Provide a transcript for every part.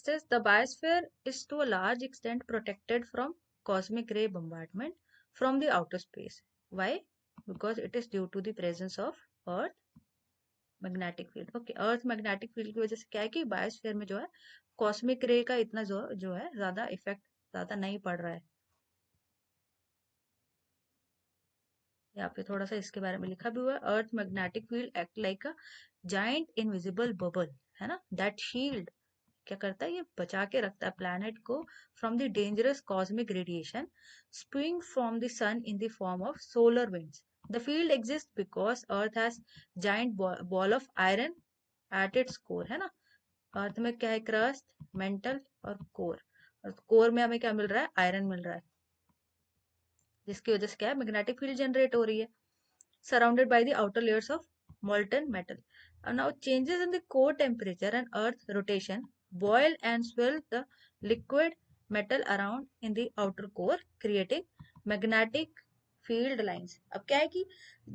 Next is the biosphere is to a large extent protected from cosmic ray bombardment from the outer space. Why? Because it is due to the presence of Earth magnetic field. Okay, earth magnetic field की वजह से क्या है कि biosphere में जो है cosmic रे का इतना जो है ज्यादा इफेक्ट ज्यादा नहीं पड़ रहा है. यहाँ पे थोड़ा सा इसके बारे में लिखा भी हुआ है. Earth magnetic field act like a giant invisible bubble, है ना, दैट शील्ड. क्या करता है, ये बचा के रखता है प्लैनेट को from the dangerous cosmic radiation spewing from the sun in the form of solar winds. The field exist because earth has giant ball of iron at its core, है ना. अर्थ में क्या है, क्रस्ट, मेंटल और core. और core में हमें क्या मिल रहा है, आयरन मिल रहा है, जिसकी वजह से क्या है, मैग्नेटिक फील्ड जनरेट हो रही है, surrounded by the outer layers of molten metal. And now changes in the core temperature and earth rotation boil and swell the liquid metal around in the outer core creating magnetic field lines. अब क्या है कि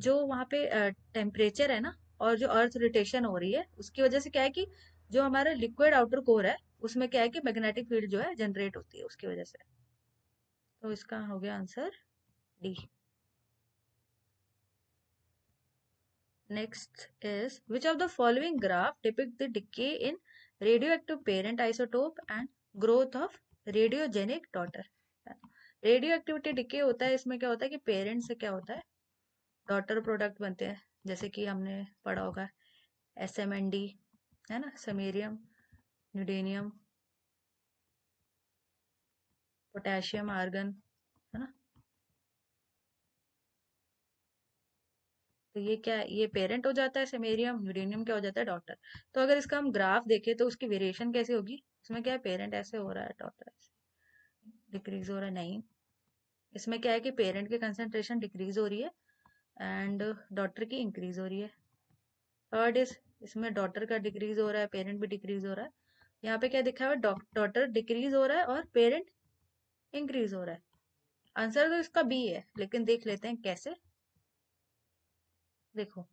जो वहां पे temperature है ना और जो अर्थ रोटेशन हो रही है उसकी वजह से क्या है कि जो हमारा लिक्विड आउटर कोर है उसमें क्या है कि मैग्नेटिक फील्ड जो है जनरेट होती है उसकी वजह से. तो इसका हो गया answer D. Next is which of the following graph depict the decay in radioactive parent isotope and growth of radiogenic daughter. Radio activity decay होता है, इसमें क्या होता है कि पेरेंट से क्या होता है, डॉटर प्रोडक्ट बनते हैं, जैसे कि हमने पढ़ा होगा SMND, है ना, समेरियम, न्यूडेनियम, पोटेशियम, आर्गन, है ना. तो ये क्या है, ये पेरेंट हो जाता है सेमेरियम, यूरेनियम क्या हो जाता है, डॉटर. तो अगर इसका हम ग्राफ देखें तो उसकी वेरिएशन कैसे होगी, इसमें क्या है, पेरेंट ऐसे हो रहा है, डॉटर डिक्रीज हो रहा है, नहीं. इसमें क्या है कि पेरेंट की कंसेंट्रेशन डिक्रीज हो रही है एंड डॉटर की इंक्रीज हो रही है. थर्ड इज इसमें डॉटर का डिक्रीज हो रहा है, पेरेंट भी डिक्रीज हो रहा है. यहाँ पे क्या दिखा हुआ है, डॉटर डिक्रीज हो रहा है और पेरेंट इंक्रीज हो रहा है. आंसर तो इसका बी है, लेकिन देख लेते हैं कैसे. देखो,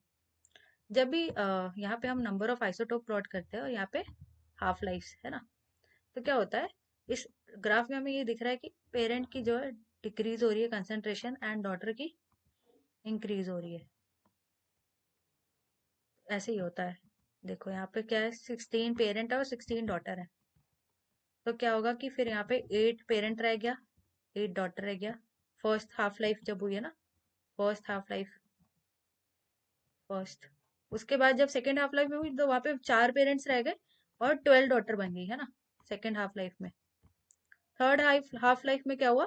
जब भी यहाँ पे हम नंबर ऑफ आइसोटोप प्लॉट करते हैं और यहाँ पे हाफ लाइफ, है ना, तो क्या होता है, इस ग्राफ में हमें ये दिख रहा है कि पेरेंट की जो है डिक्रीज हो रही है कंसेंट्रेशन एंड डॉटर की इंक्रीज हो रही है. ऐसे ही होता है. देखो यहाँ पे क्या है, 16 पेरेंट है और 16 डॉटर है. तो क्या होगा कि फिर यहाँ पे 8 पेरेंट रह गया, 8 डॉटर रह गया. फर्स्ट हाफ लाइफ जब हुई है ना, फर्स्ट हाफ लाइफ, फर्स्ट, उसके बाद जब सेकेंड हाफ लाइफ में हुई तो वहां पे 4 पेरेंट्स रह गए और 12 डॉटर बन गई, है ना, सेकेंड हाफ लाइफ में. थर्ड हाफ लाइफ में क्या हुआ,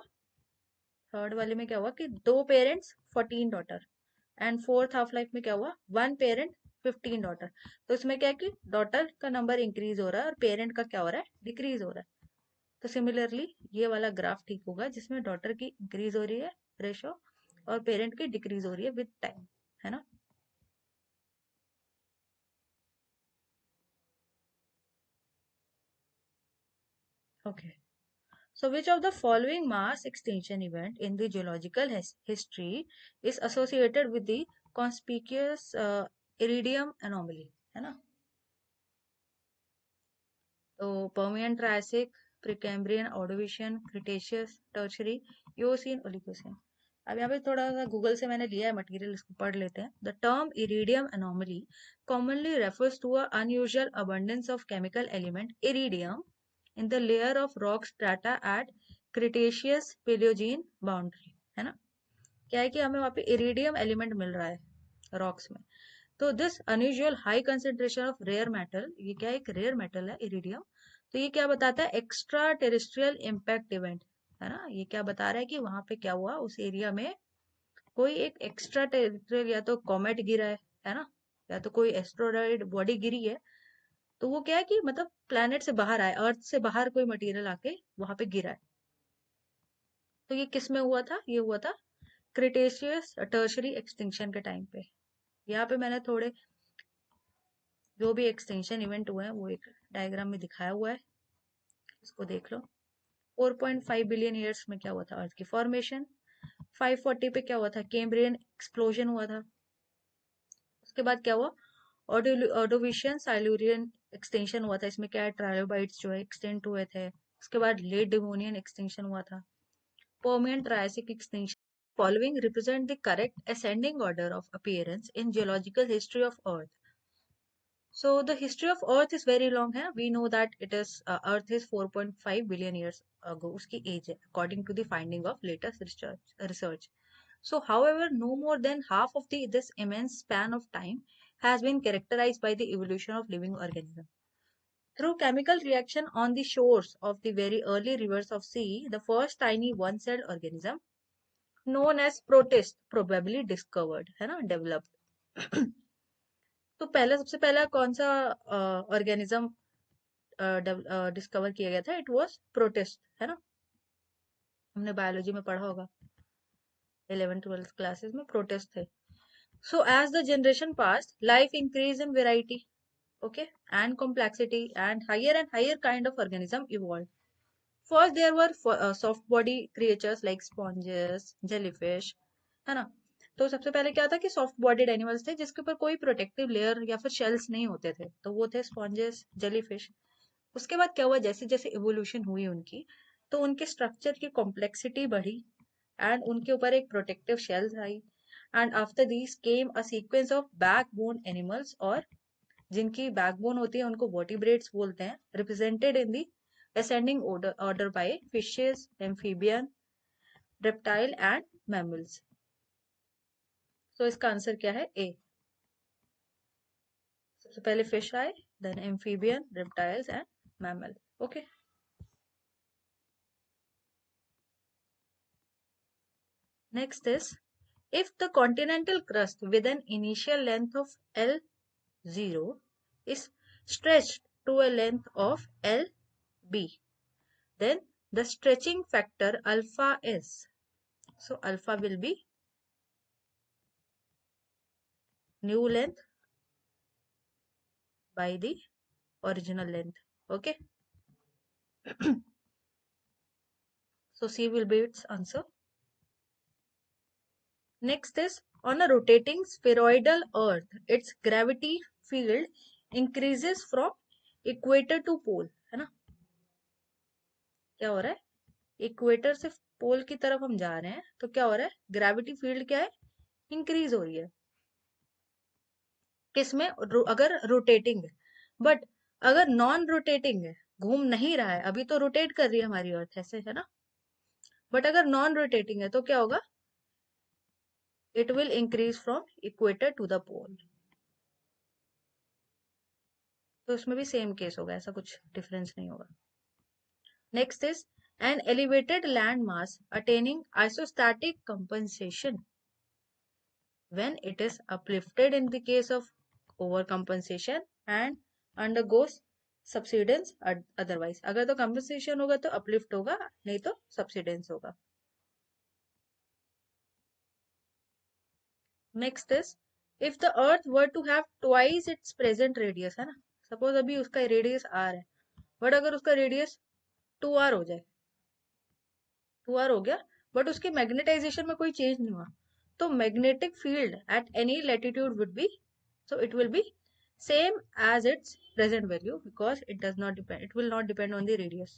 थर्ड वाले में क्या हुआ कि 2 parents 14 daughter. And fourth half life में क्या हुआ, 1 पेरेंट 15 डॉटर. तो इसमें क्या है कि डॉटर का नंबर इंक्रीज हो रहा है और पेरेंट का क्या हो रहा है, डिक्रीज हो रहा है. तो सिमिलरली ये वाला ग्राफ ठीक होगा जिसमें डॉटर की इंक्रीज हो रही है रेशो और पेरेंट की डिक्रीज हो रही है विद टाइम, है ना. Okay. So which of the following mass extinction event in the geological history is associated with the conspicuous iridium anomaly, है ना. तो Permian, Triassic, Precambrian, Ordovician, Cretaceous, Tertiary, Eocene, Oligocene. अब यहाँ पे थोड़ा सा गूगल से मैंने लिया है मटेरियल, इसको पढ़ लेते हैं. The term iridium anomaly commonly refers to an unusual abundance of chemical element iridium in the layer of rock strata at Cretaceous Paleogene boundary, है ना. क्या है कि हमें वहाँ पे इरिडियम एलिमेंट मिल रहा है रॉक्स में. तो this unusual high concentration of rare metal, ये क्या है, एक रेयर मेटल है इरिडियम. तो ये क्या बताता है, एक्स्ट्रा टेरेस्ट्रियल इम्पैक्ट इवेंट, है ना. ये क्या बता रहा है कि वहां पे क्या हुआ, उस एरिया में कोई एक एक्स्ट्रा टेरेस्ट्रियल या तो कॉमेट गिरा है ना, या तो कोई एस्ट्रोइड बॉडी गिरी है. तो वो क्या है कि मतलब प्लैनेट से बाहर आए, अर्थ से बाहर कोई मटेरियल आके वहां पे गिरा है. तो ये किस में हुआ था, ये हुआ था क्रिटेशियस टर्शरी एक्सटिंक्शन के टाइम पे. यहाँ पे मैंने थोड़े जो भी एक्सटेंशन इवेंट हुए हैं वो एक डायग्राम में दिखाया हुआ है, इसको देख लो. 4.5 बिलियन ईयर्स में क्या हुआ था, अर्थ की फॉर्मेशन. 540 पे क्या हुआ था, कैम्ब्रियन एक्सप्लोजन हुआ था. उसके बाद क्या हुआ, ऑर्डोविशियन साइलूरियन एक्सटेंशन हुआ था, इसमें क्या है, ट्रायोबाइट्स जो है एक्सटेंट हुए थे। उसके बाद लेट डिवोनियन एक्सटेंशन हुआ था, Permian Triassic extension. Following represent the correct ascending order of appearance in geological history of Earth. So the history of Earth is very long है. We know that it is Earth is 4.5 billion years ago. उसकी age है, according to the finding of latest research. So, however, no more than half of this immense span of time has been characterized by the evolution of living organisms. Through chemical reaction on the shores of the very early rivers of sea, the first tiny one-celled organism known as protist probably discovered, है ना, developed. तो पहला, सबसे पहला कौन सा organism discover किया गया था? इट वाज प्रोटिस्ट, है ना, हमने बायोलॉजी में पढ़ा होगा 11th-12th क्लासेस में, प्रोटिस्ट थे. So as the generation passed, life increased in variety, okay, and complexity, and higher kind of organism evolved. First there were soft body creatures like sponges, jellyfish, है ना. तो सबसे पहले क्या था कि सॉफ्ट बॉडीड एनिमल्स थे जिसके ऊपर कोई प्रोटेक्टिव लेयर या फिर शेल्स नहीं होते थे, तो वो थे स्पॉन्जेस, जेलीफिश. उसके बाद क्या हुआ, जैसे जैसे इवोल्यूशन हुई उनकी, तो उनके स्ट्रक्चर की कॉम्प्लेक्सिटी बढ़ी एंड उनके ऊपर एक protective shells I. And after this came a sequence of backbone animals, और जिनकी बैकबोन होती है उनको वर्टिब्रेट्स बोलते हैं, represented in the ascending order by fishes, amphibian, reptile and mammals. तो इसका आंसर क्या है? ए. सबसे पहले फिश आए, then amphibian, reptiles and mammal. Okay, next is, if the continental crust with an initial length of L0 is stretched to a length of LB, then the stretching factor alpha is, so alpha will be new length by the original length. Okay. So C will be its answer. Next is, on a rotating spheroidal earth, its gravity field increases from equator to pole, है ना. क्या हो रहा है, equator से पोल की तरफ हम जा रहे हैं, तो क्या हो रहा है, ग्रेविटी फील्ड क्या है, इंक्रीज हो रही है. किसमें? अगर रोटेटिंग है. बट अगर नॉन रोटेटिंग है, घूम नहीं रहा है, अभी तो रोटेट कर रही है हमारी अर्थ ऐसे, है ना, बट अगर नॉन रोटेटिंग है तो क्या होगा, it will increase from equator to the pole. तो इसमें भी सेम केस होगा, ऐसा कुछ डिफरेंस नहीं होगा. Next is, an elevated land mass attaining isostatic compensation when it is uplifted in the case of overcompensation and undergoes subsidence otherwise. अगर तो compensation होगा तो uplift होगा, नहीं तो subsidence होगा. Next is, if the earth were to have twice its present radius, है ना, suppose अभी उसका radius r है, बट अगर उसका radius 2r हो जाए, 2r हो गया, बट उसके मैग्नेटाइजेशन में कोई चेंज नहीं हुआ, तो magnetic field at any latitude would be, so it will be same as its present value because it does not depend, it will not depend on the radius.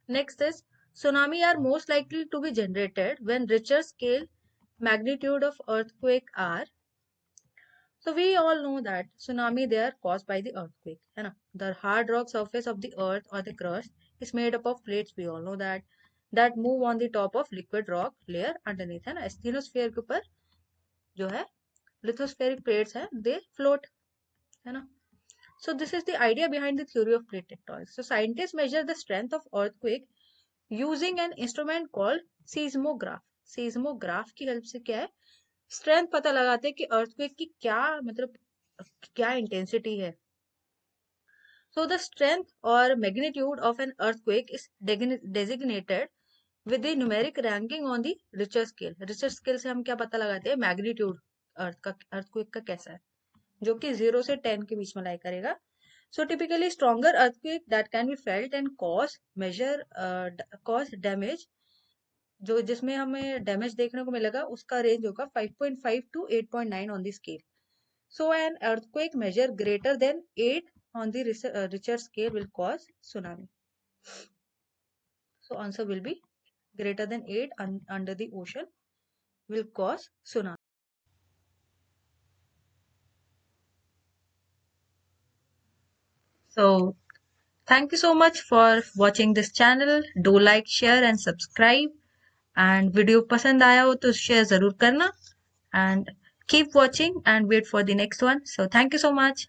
Next is, tsunami are most likely to be generated when richer scale magnitude of earthquake are. So we all know that tsunami, they are caused by the earthquake, है ना. The hard rock surface of the earth or the crust is made up of plates, we all know that move on the top of liquid rock layer underneath, है ना. Asthenosphere के ऊपर जो है lithospheric plates है, दे float, है ना. So this is the idea behind the theory of plate tectonics. So scientists measure the strength of earthquake using an instrument called seismograph. seismograph की हेल्प से क्या है, स्ट्रेंथ पता लगाते हैं कि अर्थक्वेक की क्या, मतलब क्या इंटेंसिटी है. So the strength or magnitude of an earthquake is designated with the numeric ranking on the Richter scale. Richter scale से हम क्या पता लगाते हैं, मैग्नीट्यूड अर्थक्वेक का कैसा है, जो कि 0 से 10 के बीच में लाई करेगा. So typically stronger earthquake that can be felt and cause damage, जो जिसमें हमें डैमेज देखने को मिलेगा, उसका रेंज होगा 5.5 to 8.9 on the scale. So an earthquake measure greater than 8 on the Richter scale will cause tsunami. So answer will be greater than 8 under the ocean will cause tsunami. So thank you so much for watching this channel. Do like, share and subscribe. And video पसंद आया हो तो share जरूर करना. And keep watching and wait for the next one. So thank you so much.